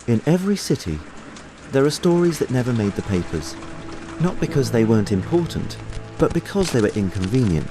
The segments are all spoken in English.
In every city, there are stories that never made the papers. Not because they weren't important, but because they were inconvenient.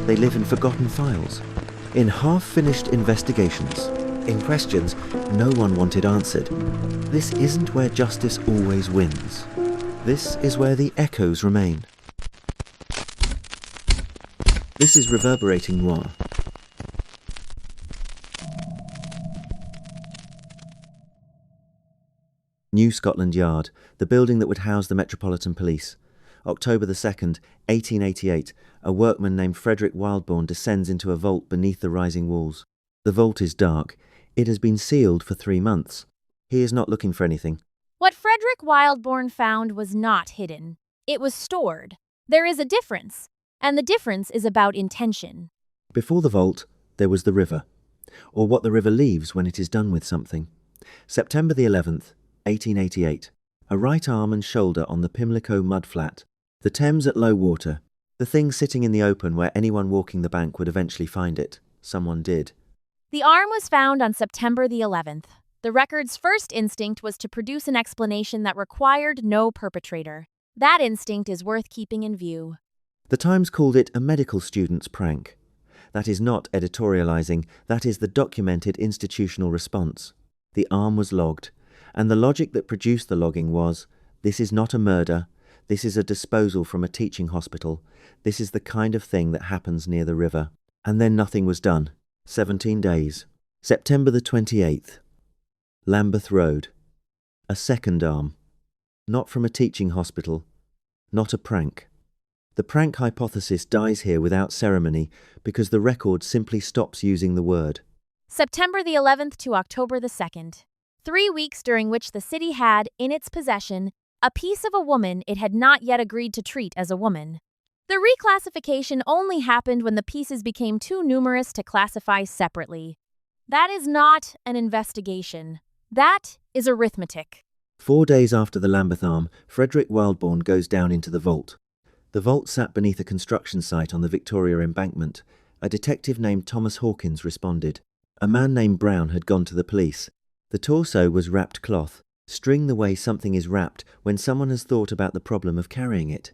They live in forgotten files, in half-finished investigations, in questions no one wanted answered. This isn't where justice always wins. This is where the echoes remain. This is Reverberating Noir. New Scotland Yard, the building that would house the Metropolitan Police. October the 2nd, 1888, a workman named Frederick Wildbourne descends into a vault beneath the rising walls. The vault is dark. It has been sealed for 3 months. He is not looking for anything. What Frederick Wildbourne found was not hidden. It was stored. There is a difference, and the difference is about intention. Before the vault, there was the river, or what the river leaves when it is done with something. September the 11th, 1888, a right arm and shoulder on the Pimlico mudflat. The Thames at low water, the thing sitting in the open where anyone walking the bank would eventually find it. Someone did. The arm was found on September the 11th. The record's first instinct was to produce an explanation that required no perpetrator. That instinct is worth keeping in view. The Times called it a medical student's prank. That is not editorializing, that is the documented institutional response. The arm was logged, and the logic that produced the logging was, this is not a murder, this is a disposal from a teaching hospital, this is the kind of thing that happens near the river. And then nothing was done. 17 days. September the 28th. Lambeth Road. A second arm. Not from a teaching hospital. Not a prank. The prank hypothesis dies here without ceremony because the record simply stops using the word. September the 11th to October the 2nd. 3 weeks during which the city had, in its possession, a piece of a woman it had not yet agreed to treat as a woman. The reclassification only happened when the pieces became too numerous to classify separately. That is not an investigation. That is arithmetic. 4 days after the Lambeth arm, Frederick Wildbourne goes down into the vault. The vault sat beneath a construction site on the Victoria embankment. A detective named Thomas Hawkins responded. A man named Brown had gone to the police. The torso was wrapped cloth. String the way something is wrapped when someone has thought about the problem of carrying it.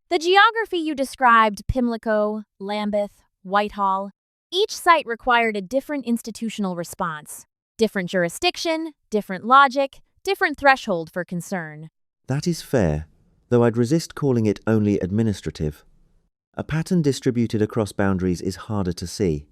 The geography you described, Pimlico, Lambeth, Whitehall, each site required a different institutional response. Different jurisdiction, different logic, different threshold for concern. That is fair, though I'd resist calling it only administrative. A pattern distributed across boundaries is harder to see,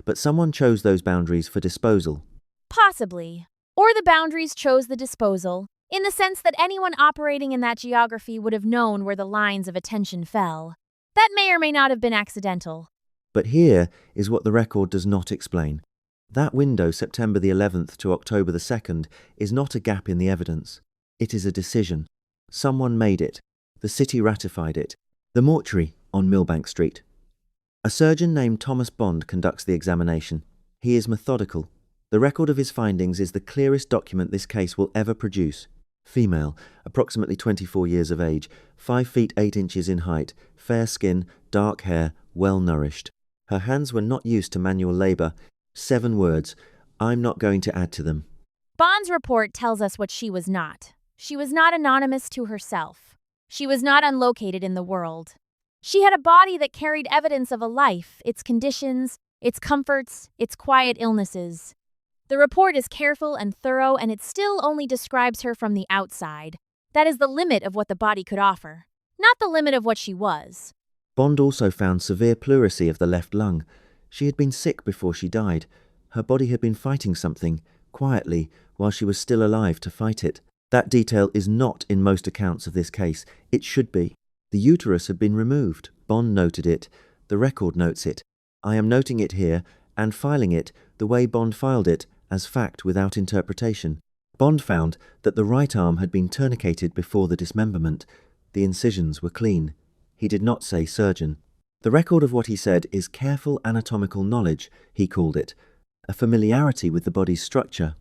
but someone chose those boundaries for disposal. Possibly. Or the boundaries chose the disposal, in the sense that anyone operating in that geography would have known where the lines of attention fell. That may or may not have been accidental. But here is what the record does not explain. That window, September the 11th to October the 2nd, is not a gap in the evidence. It is a decision. Someone made it. The city ratified it. The mortuary on Millbank Street. A surgeon named Thomas Bond conducts the examination. He is methodical. The record of his findings is the clearest document this case will ever produce. Female, approximately 24 years of age, 5 feet 8 inches in height, fair skin, dark hair, well nourished. Her hands were not used to manual labour. 7 words. I'm not going to add to them. Bond's report tells us what she was not. She was not anonymous to herself. She was not unlocated in the world. She had a body that carried evidence of a life, its conditions, its comforts, its quiet illnesses. The report is careful and thorough, and it still only describes her from the outside. That is the limit of what the body could offer, not the limit of what she was. Bond also found severe pleurisy of the left lung. She had been sick before she died. Her body had been fighting something, quietly, while she was still alive to fight it. That detail is not in most accounts of this case. It should be. The uterus had been removed. Bond noted it. The record notes it. I am noting it here, and filing it, the way Bond filed it, as fact without interpretation. Bond found that the right arm had been tourniqueted before the dismemberment. The incisions were clean. He did not say surgeon. The record of what he said is careful anatomical knowledge, he called it, a familiarity with the body's structure.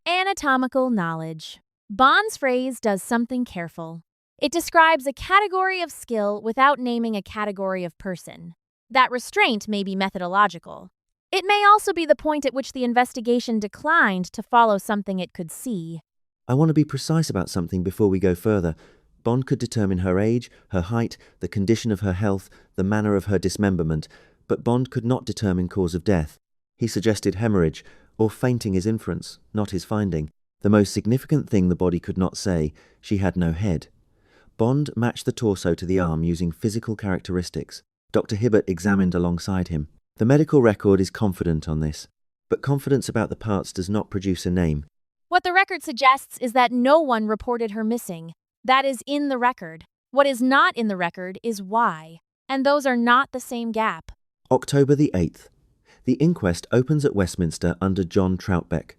Anatomical knowledge. Bond's phrase does something careful. It describes a category of skill without naming a category of person. That restraint may be methodological. It may also be the point at which the investigation declined to follow something it could see. I want to be precise about something before we go further. Bond could determine her age, her height, the condition of her health, the manner of her dismemberment, but Bond could not determine cause of death. He suggested hemorrhage, or fainting his inference, not his finding. The most significant thing the body could not say: she had no head. Bond matched the torso to the arm using physical characteristics. Dr. Hibbert examined alongside him. The medical record is confident on this, but confidence about the parts does not produce a name. What the record suggests is that no one reported her missing. That is in the record. What is not in the record is why, and those are not the same gap. October the 8th. The inquest opens at Westminster under John Troutbeck.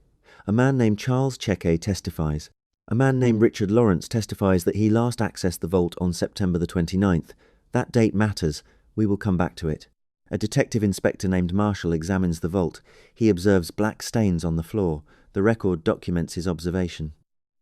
A man named Charles Chequet testifies. A man named Richard Lawrence testifies that he last accessed the vault on September the 29th. That date matters. We will come back to it. A detective inspector named Marshall examines the vault. He observes black stains on the floor. The record documents his observation.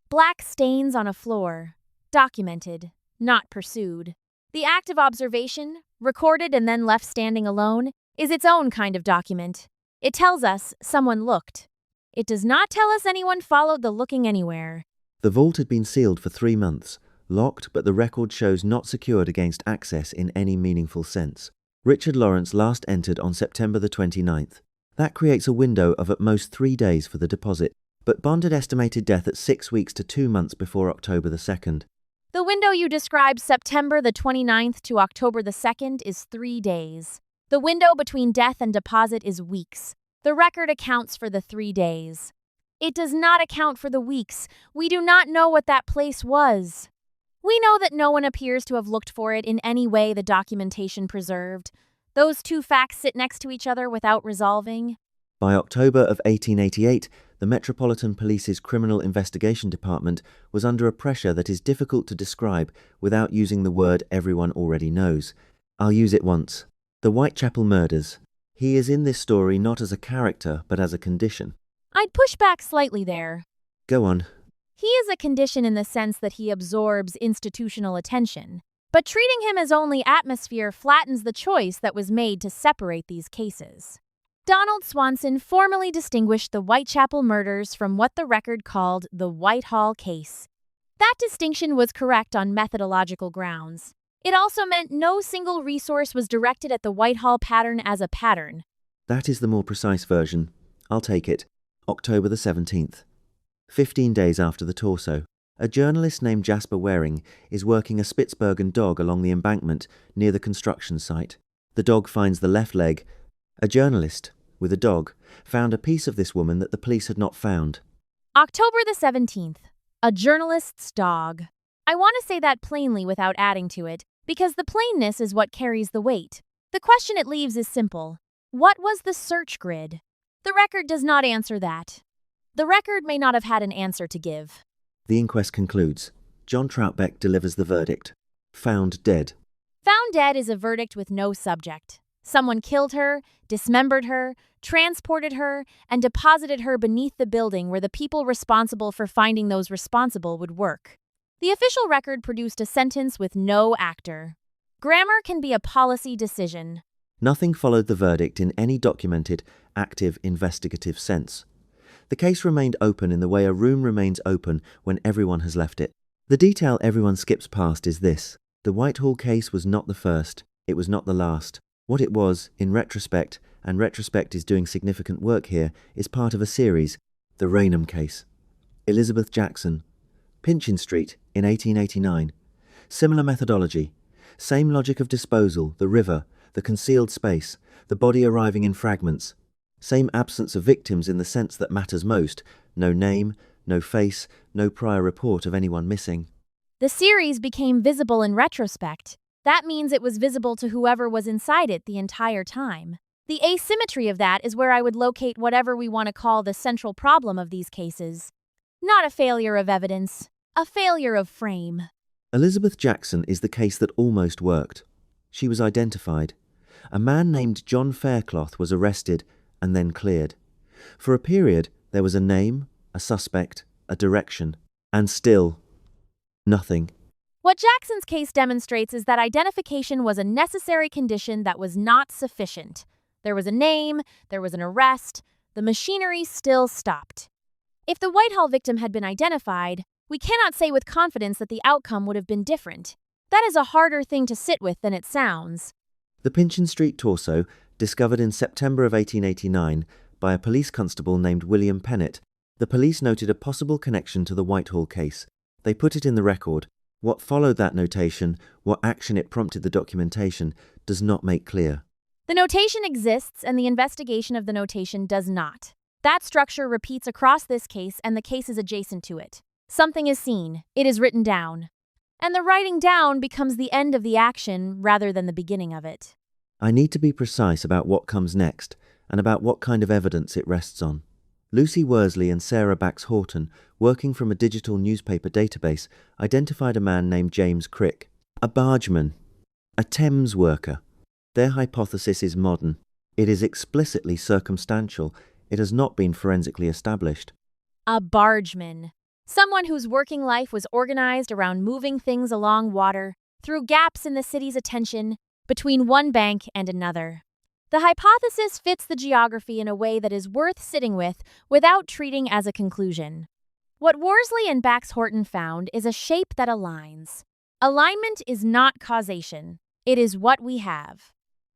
Black stains on a floor. Documented, not pursued. The act of observation, recorded and then left standing alone, is its own kind of document. It tells us someone looked. It does not tell us anyone followed the looking anywhere. The vault had been sealed for 3 months, locked, but the record shows not secured against access in any meaningful sense. Richard Lawrence last entered on September the 29th. That creates a window of at most 3 days for the deposit, but Bond had estimated death at 6 weeks to 2 months before October the 2nd. The window you described, September the 29th to October the 2nd, is 3 days. The window between death and deposit is weeks. The record accounts for the 3 days. It does not account for the weeks. We do not know what that place was. We know that no one appears to have looked for it in any way the documentation preserved. Those two facts sit next to each other without resolving. By October of 1888, the Metropolitan Police's Criminal Investigation Department was under a pressure that is difficult to describe without using the word everyone already knows. I'll use it once. The Whitechapel murders. He is in this story not as a character, but as a condition. I'd push back slightly there. Go on. He is a condition in the sense that he absorbs institutional attention. But treating him as only atmosphere flattens the choice that was made to separate these cases. Donald Swanson formally distinguished the Whitechapel murders from what the record called the Whitehall case. That distinction was correct on methodological grounds. It also meant no single resource was directed at the Whitehall pattern as a pattern. That is the more precise version. I'll take it. October the 17th. 15 days after the torso. A journalist named Jasper Waring is working a Spitzbergen dog along the embankment near the construction site. The dog finds the left leg. A journalist, with a dog, found a piece of this woman that the police had not found. October the 17th. A journalist's dog. I want to say that plainly without adding to it, because the plainness is what carries the weight. The question it leaves is simple. What was the search grid? The record does not answer that. The record may not have had an answer to give. The inquest concludes. John Troutbeck delivers the verdict. Found dead. Found dead is a verdict with no subject. Someone killed her, dismembered her, transported her, and deposited her beneath the building where the people responsible for finding those responsible would work. The official record produced a sentence with no actor. Grammar can be a policy decision. Nothing followed the verdict in any documented, active, investigative sense. The case remained open in the way a room remains open when everyone has left it. The detail everyone skips past is this. The Whitehall case was not the first. It was not the last. What it was, in retrospect, and retrospect is doing significant work here, is part of a series. The Rainham case. Elizabeth Jackson. Pinchin Street in 1889. Similar methodology. Same logic of disposal, the river, the concealed space, the body arriving in fragments. Same absence of victims in the sense that matters most. No name, no face, no prior report of anyone missing. The series became visible in retrospect. That means it was visible to whoever was inside it the entire time. The asymmetry of that is where I would locate whatever we want to call the central problem of these cases. Not a failure of evidence, a failure of frame. Elizabeth Jackson is the case that almost worked. She was identified. A man named John Faircloth was arrested and then cleared. For a period, there was a name, a suspect, a direction, and still nothing. What Jackson's case demonstrates is that identification was a necessary condition that was not sufficient. There was a name, there was an arrest, the machinery still stopped. If the Whitehall victim had been identified, we cannot say with confidence that the outcome would have been different. That is a harder thing to sit with than it sounds. The Pinchin Street torso, discovered in September of 1889 by a police constable named William Pennett, the police noted a possible connection to the Whitehall case. They put it in the record. What followed that notation, what action it prompted the documentation, does not make clear. The notation exists and the investigation of the notation does not. That structure repeats across this case and the case is adjacent to it. Something is seen, it is written down. And the writing down becomes the end of the action rather than the beginning of it. I need to be precise about what comes next and about what kind of evidence it rests on. Lucy Worsley and Sarah Bax Horton, working from a digital newspaper database, identified a man named James Crick, a bargeman, a Thames worker. Their hypothesis is modern. It is explicitly circumstantial. It has not been forensically established. A bargeman. Someone whose working life was organized around moving things along water, through gaps in the city's attention, between one bank and another. The hypothesis fits the geography in a way that is worth sitting with without treating as a conclusion. What Worsley and Bax Horton found is a shape that aligns. Alignment is not causation. It is what we have.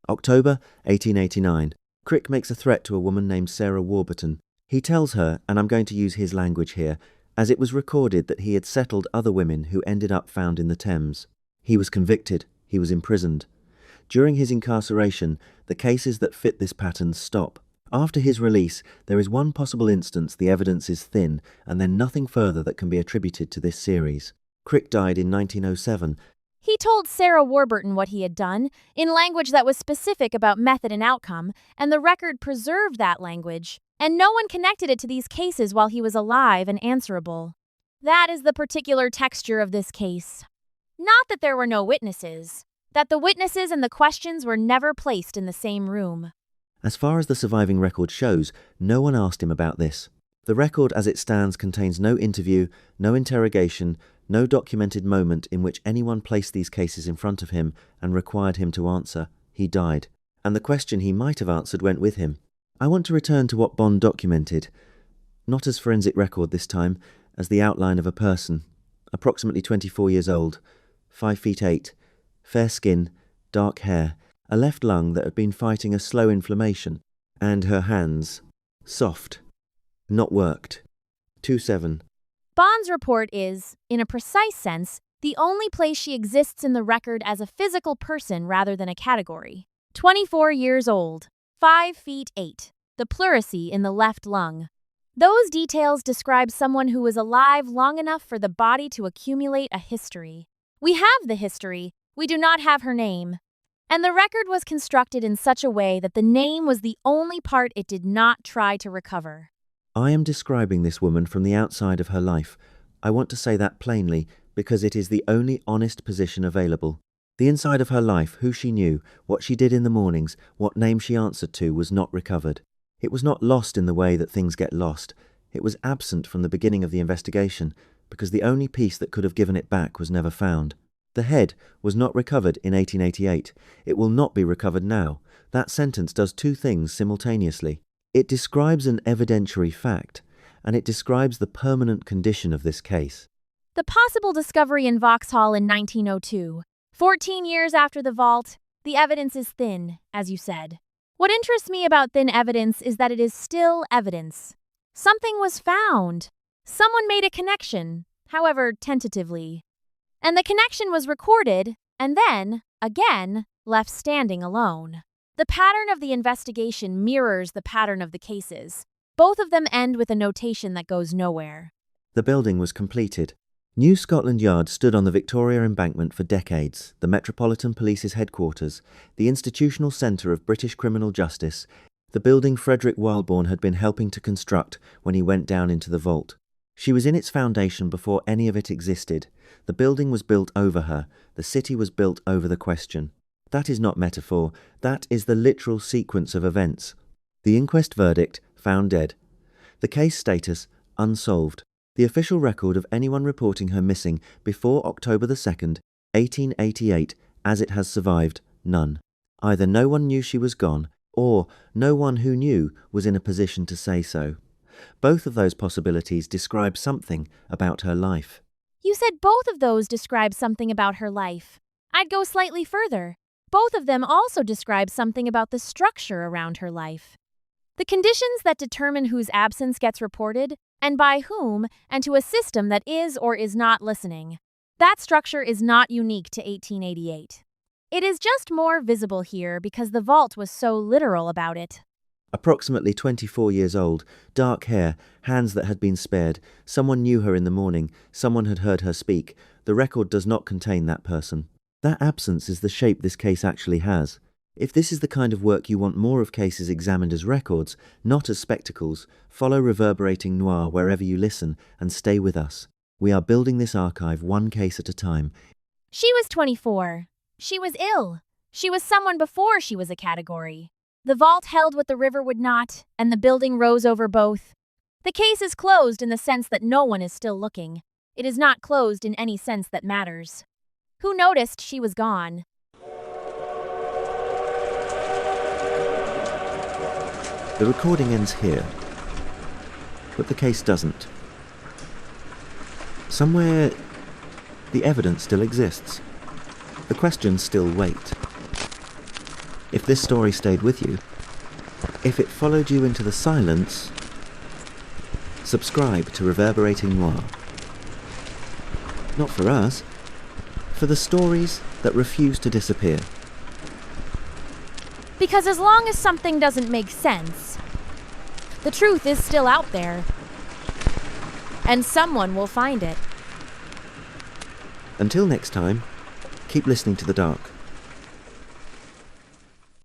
October 1889. Crick makes a threat to a woman named Sarah Warburton. He tells her, and I'm going to use his language here, as it was recorded that he had settled other women who ended up found in the Thames. He was convicted. He was imprisoned. During his incarceration, the cases that fit this pattern stop. After his release, there is one possible instance the evidence is thin, and then nothing further that can be attributed to this series. Crick died in 1907. He told Sarah Warburton what he had done, in language that was specific about method and outcome, and the record preserved that language, and no one connected it to these cases while he was alive and answerable. That is the particular texture of this case. Not that there were no witnesses. That the witnesses and the questions were never placed in the same room. As far as the surviving record shows, no one asked him about this. The record as it stands contains no interview, no interrogation, no documented moment in which anyone placed these cases in front of him and required him to answer. He died, and the question he might have answered went with him. I want to return to what Bond documented, not as forensic record this time, as the outline of a person, approximately 24 years old, 5 feet 8, fair skin, dark hair, a left lung that had been fighting a slow inflammation, and her hands, soft, not worked. 2-7. Bond's report is, in a precise sense, the only place she exists in the record as a physical person rather than a category. 24 years old, 5 feet 8, the pleurisy in the left lung. Those details describe someone who was alive long enough for the body to accumulate a history. We have the history, we do not have her name. And the record was constructed in such a way that the name was the only part it did not try to recover. I am describing this woman from the outside of her life. I want to say that plainly because it is the only honest position available. The inside of her life, who she knew, what she did in the mornings, what name she answered to, was not recovered. It was not lost in the way that things get lost. It was absent from the beginning of the investigation because the only piece that could have given it back was never found. The head was not recovered in 1888. It will not be recovered now. That sentence does two things simultaneously. It describes an evidentiary fact, and it describes the permanent condition of this case. The possible discovery in Vauxhall in 1902. 14 years after the vault, the evidence is thin, as you said. What interests me about thin evidence is that it is still evidence. Something was found. Someone made a connection, however tentatively. And the connection was recorded, and then, again, left standing alone. The pattern of the investigation mirrors the pattern of the cases. Both of them end with a notation that goes nowhere. The building was completed. New Scotland Yard stood on the Victoria Embankment for decades, the Metropolitan Police's headquarters, the institutional centre of British criminal justice, the building Frederick Wildbourne had been helping to construct when he went down into the vault. She was in its foundation before any of it existed. The building was built over her. The city was built over the question. That is not metaphor. That is the literal sequence of events. The inquest verdict, found dead. The case status, unsolved. The official record of anyone reporting her missing before October the 2nd, 1888, as it has survived, none. Either no one knew she was gone, or no one who knew was in a position to say so. Both of those possibilities describe something about her life. You said both of those describe something about her life. I'd go slightly further. Both of them also describe something about the structure around her life. The conditions that determine whose absence gets reported, and by whom, and to a system that is or is not listening. That structure is not unique to 1888. It is just more visible here because the vault was so literal about it. Approximately 24 years old, dark hair, hands that had been spared, someone knew her in the morning, someone had heard her speak. The record does not contain that person. That absence is the shape this case actually has. If this is the kind of work you want more of cases examined as records, not as spectacles, follow Reverberating Noir wherever you listen and stay with us. We are building this archive one case at a time. She was 24. She was ill. She was someone before she was a category. The vault held what the river would not, and the building rose over both. The case is closed in the sense that no one is still looking. It is not closed in any sense that matters. Who noticed she was gone? The recording ends here, but the case doesn't. Somewhere, the evidence still exists. The questions still wait. If this story stayed with you, if it followed you into the silence, subscribe to Reverberating Noir. Not for us, for the stories that refuse to disappear. Because as long as something doesn't make sense, the truth is still out there. And someone will find it. Until next time, keep listening to the dark.